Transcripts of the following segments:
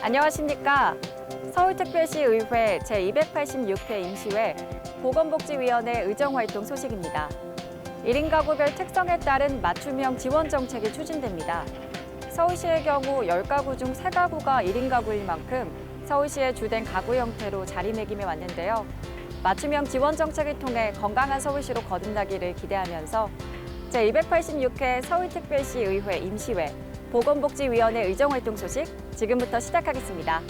안녕하십니까. 서울특별시의회 제286회 임시회 보건복지위원회 의정활동 소식입니다. 1인 가구별 특성에 따른 맞춤형 지원 정책이 추진됩니다. 서울시의 경우 10가구 중 3가구가 1인 가구일 만큼 서울시의 주된 가구 형태로 자리매김해 왔는데요. 맞춤형 지원 정책을 통해 건강한 서울시로 거듭나기를 기대하면서 제286회 서울특별시의회 임시회 보건복지위원회 의정활동 소식 지금부터 시작하겠습니다.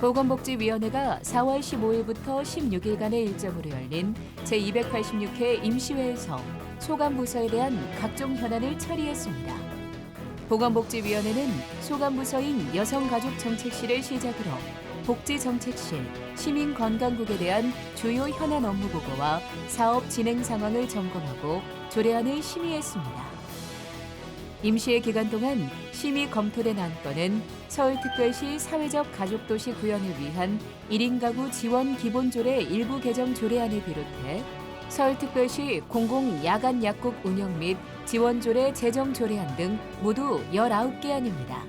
보건복지위원회가 4월 15일부터 16일간의 일정으로 열린 제286회 임시회에서 소관부서에 대한 각종 현안을 처리했습니다. 보건복지위원회는 소관부서인 여성가족정책실을 시작으로 복지정책실, 시민건강국에 대한 주요 현안 업무 보고와 사업 진행 상황을 점검하고 조례안을 심의했습니다. 임시회 기간 동안 심의 검토된 안건은 서울특별시 사회적 가족도시 구현을 위한 1인 가구 지원 기본조례 일부 개정 조례안을 비롯해 서울특별시 공공야간약국 운영 및 지원조례 제정 조례안 등 모두 19개 안입니다.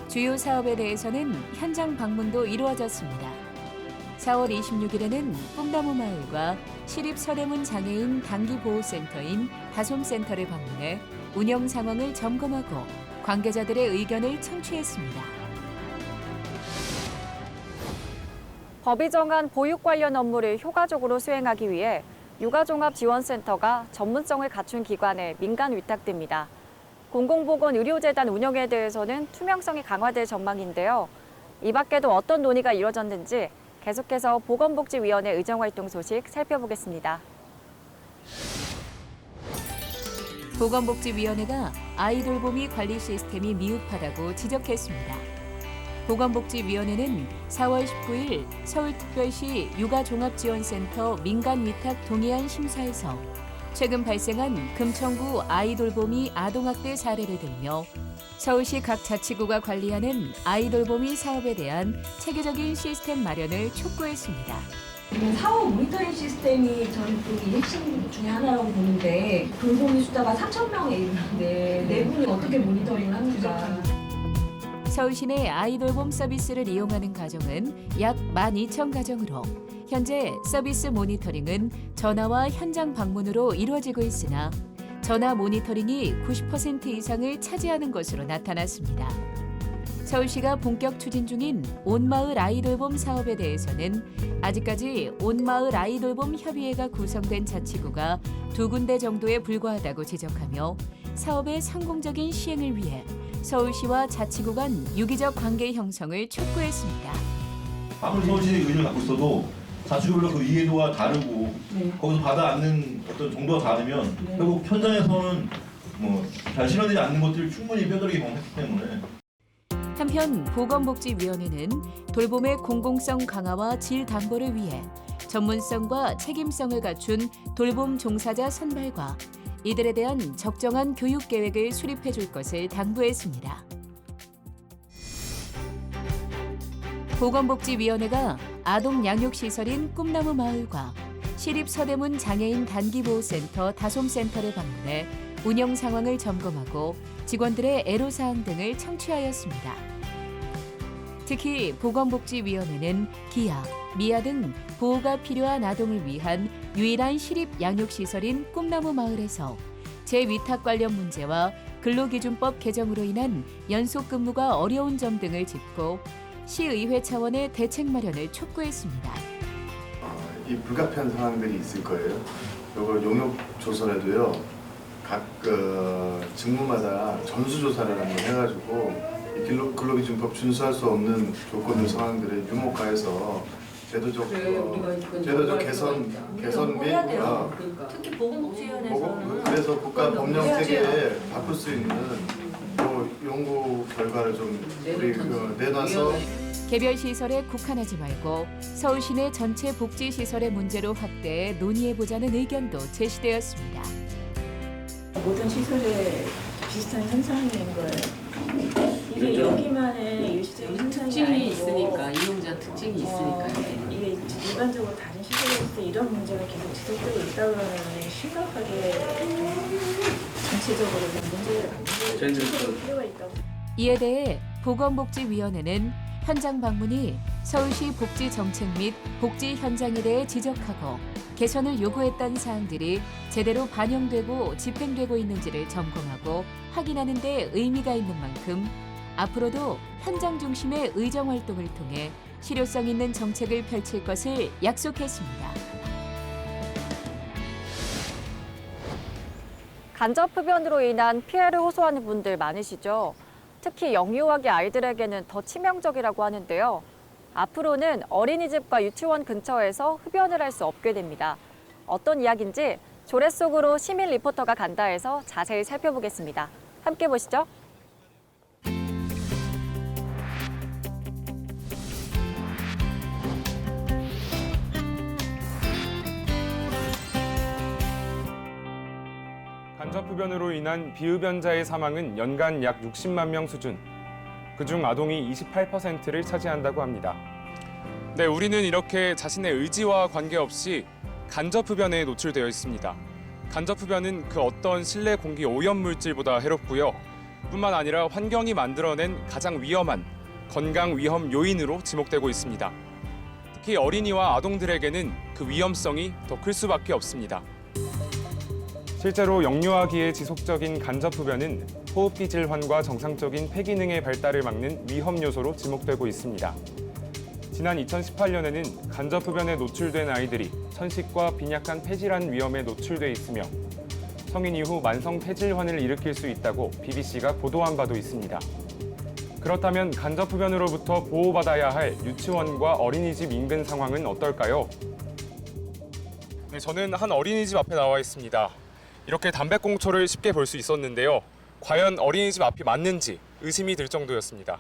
주요 사업에 대해서는 현장 방문도 이루어졌습니다. 4월 26일에는 꿈나무 마을과 시립서대문 장애인 단기보호센터인 다솜센터를 방문해 운영 상황을 점검하고 관계자들의 의견을 청취했습니다. 법이 정한 보육 관련 업무를 효과적으로 수행하기 위해 육아종합지원센터가 전문성을 갖춘 기관에 민간 위탁됩니다. 공공보건의료재단 운영에 대해서는 투명성이 강화될 전망인데요. 이 밖에도 어떤 논의가 이뤄졌는지 계속해서 보건복지위원회 의정활동 소식 살펴보겠습니다. 보건복지위원회가 아이돌보미 관리 시스템이 미흡하다고 지적했습니다. 보건복지위원회는 4월 19일 서울특별시 육아종합지원센터 민간위탁 동의안 심사에서 최근 발생한 금천구 아이돌보미 아동학대 사례를 들며 서울시 각 자치구가 관리하는 아이돌보미 사업에 대한 체계적인 시스템 마련을 촉구했습니다. 사업 모니터링 시스템이 저는 또 이 핵심 중에 하나라고 보는데 돌보미 숫자가 3,000명에 이르는데 네 분이 어떻게 모니터링을 합니까? 서울시 내 아이돌봄 서비스를 이용하는 가정은 약 12,000가정으로 현재 서비스 모니터링은 전화와 현장 방문으로 이루어지고 있으나 전화 모니터링이 90% 이상을 차지하는 것으로 나타났습니다. 서울시가 본격 추진 중인 온마을 아이돌봄 사업에 대해서는 아직까지 온마을 아이돌봄 협의회가 구성된 자치구가 2군데 정도에 불과하다고 지적하며 사업의 성공적인 시행을 위해 서울시와 자치구 간 유기적 관계 형성을 촉구했습니다. 아무리 서울시 의견을 갖고 있어도 자치구별로 그 이해도가 다르고 거기서 받아안는 어떤 정도가 다르면 결국 현장에서는 잘 실현되지 않는 것들을 충분히 뼈저리게 경험했기 때문에 한편 보건복지위원회는 돌봄의 공공성 강화와 질 담보를 위해 전문성과 책임성을 갖춘 돌봄 종사자 선발과 이들에 대한 적정한 교육 계획을 수립해 줄 것을 당부했습니다. 보건복지위원회가 아동 양육시설인 꿈나무 마을과 시립서대문 장애인 단기보호센터 다솜센터를 방문해 운영 상황을 점검하고 직원들의 애로사항 등을 청취하였습니다. 특히 보건복지위원회는 기아, 미아 등 보호가 필요한 아동을 위한 유일한 시립 양육시설인 꿈나무 마을에서 재위탁 관련 문제와 근로기준법 개정으로 인한 연속 근무가 어려운 점 등을 짚고 시의회 차원의 대책 마련을 촉구했습니다. 이 불가피한 상황들이 있을 거예요. 이걸 용역 조서라도요. 각 직무마다 전수조사를 한번 해가지고 근로기준법 준수할 수 없는 조건들 상황들을 유목화해서 제도적 개선 및 특히 보건복지위원회에서는 그래서 국가 법령 체계에 바꿀 수 있는 연구 결과를 좀 우리 내놔서 개별 시설에 국한하지 말고 서울시 내 전체 복지 시설의 문제로 확대해 논의해보자는 의견도 제시되었습니다. 모든 시설에 비슷한 현상인 거예요. 이게 여기만의 일시적인 현상이 특징이 아니고 있으니까 이용자 특징이 있으니까 이게 일반적으로 다른 시설에 있을 때 이런 문제가 계속 지속되고 있다 그러면 심각하게 전체적으로 좀 문제를 만들 필요가 있다고. 이에 대해 보건복지위원회는 현장 방문이 서울시 복지정책 및 복지 현장에 대해 지적하고 개선을 요구했던 사항들이 제대로 반영되고 집행되고 있는지를 점검하고 확인하는 데 의미가 있는 만큼 앞으로도 현장 중심의 의정 활동을 통해 실효성 있는 정책을 펼칠 것을 약속했습니다. 간접 흡연으로 인한 피해를 호소하는 분들 많으시죠? 특히 영유아기 아이들에게는 더 치명적이라고 하는데요. 앞으로는 어린이집과 유치원 근처에서 흡연을 할 수 없게 됩니다. 어떤 이야기인지 조례 속으로 시민 리포터가 간다 해서 자세히 살펴보겠습니다. 함께 보시죠. 간접흡연으로 인한 비흡연자의 사망은 연간 약 60만 명 수준. 그중 아동이 28%를 차지한다고 합니다. 네, 우리는 이렇게 자신의 의지와 관계없이 간접흡연에 노출되어 있습니다. 간접흡연은 그 어떤 실내 공기 오염 물질보다 해롭고요. 뿐만 아니라 환경이 만들어낸 가장 위험한 건강 위험 요인으로 지목되고 있습니다. 특히 어린이와 아동들에게는 그 위험성이 더 클 수밖에 없습니다. 실제로 영유아기의 지속적인 간접흡연은 호흡기 질환과 정상적인 폐 기능의 발달을 막는 위험 요소로 지목되고 있습니다. 지난 2018년에는 간접흡연에 노출된 아이들이 천식과 빈약한 폐질환 위험에 노출돼 있으며 성인 이후 만성 폐질환을 일으킬 수 있다고 BBC가 보도한 바도 있습니다. 그렇다면 간접흡연으로부터 보호받아야 할 유치원과 어린이집 인근 상황은 어떨까요? 네, 저는 한 어린이집 앞에 나와 있습니다. 이렇게 담배꽁초를 쉽게 볼 수 있었는데요. 과연 어린이집 앞이 맞는지 의심이 들 정도였습니다.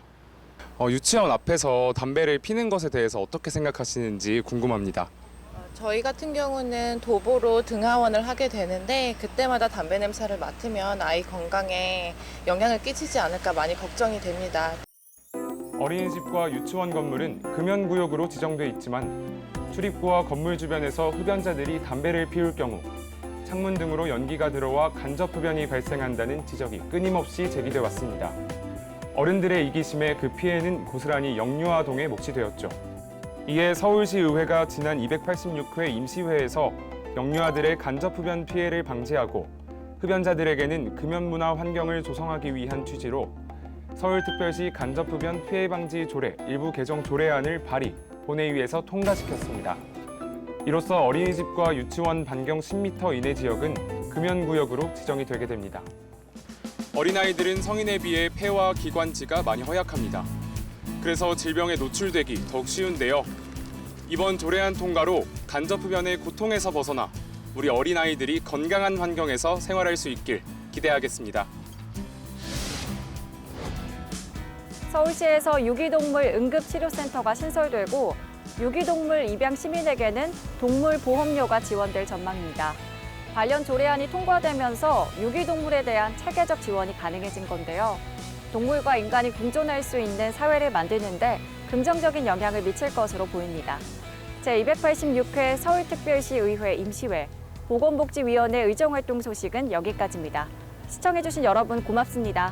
유치원 앞에서 담배를 피는 것에 대해서 어떻게 생각하시는지 궁금합니다. 저희 같은 경우는 도보로 등하원을 하게 되는데 그때마다 담배 냄새를 맡으면 아이 건강에 영향을 끼치지 않을까 많이 걱정이 됩니다. 어린이집과 유치원 건물은 금연구역으로 지정돼 있지만 출입구와 건물 주변에서 흡연자들이 담배를 피울 경우 창문 등으로 연기가 들어와 간접흡연이 발생한다는 지적이 끊임없이 제기돼 왔습니다. 어른들의 이기심에 그 피해는 고스란히 영유아동에 몫이 되었죠. 이에 서울시의회가 지난 286회 임시회에서 영유아들의 간접흡연 피해를 방지하고 흡연자들에게는 금연문화 환경을 조성하기 위한 취지로 서울특별시 간접흡연 피해 방지 조례 일부 개정 조례안을 발의, 본회의에서 통과시켰습니다. 이로써 어린이집과 유치원 반경 10m 이내 지역은 금연구역으로 지정이 되게 됩니다. 어린아이들은 성인에 비해 폐와 기관지가 많이 허약합니다. 그래서 질병에 노출되기 더욱 쉬운데요. 이번 조례안 통과로 간접흡연의 고통에서 벗어나 우리 어린아이들이 건강한 환경에서 생활할 수 있길 기대하겠습니다. 서울시에서 유기동물 응급치료센터가 신설되고 유기동물 입양 시민에게는 동물보험료가 지원될 전망입니다. 관련 조례안이 통과되면서 유기동물에 대한 체계적 지원이 가능해진 건데요. 동물과 인간이 공존할 수 있는 사회를 만드는 데 긍정적인 영향을 미칠 것으로 보입니다. 제286회 서울특별시 의회 임시회 보건복지위원회 의정활동 소식은 여기까지입니다. 시청해주신 여러분 고맙습니다.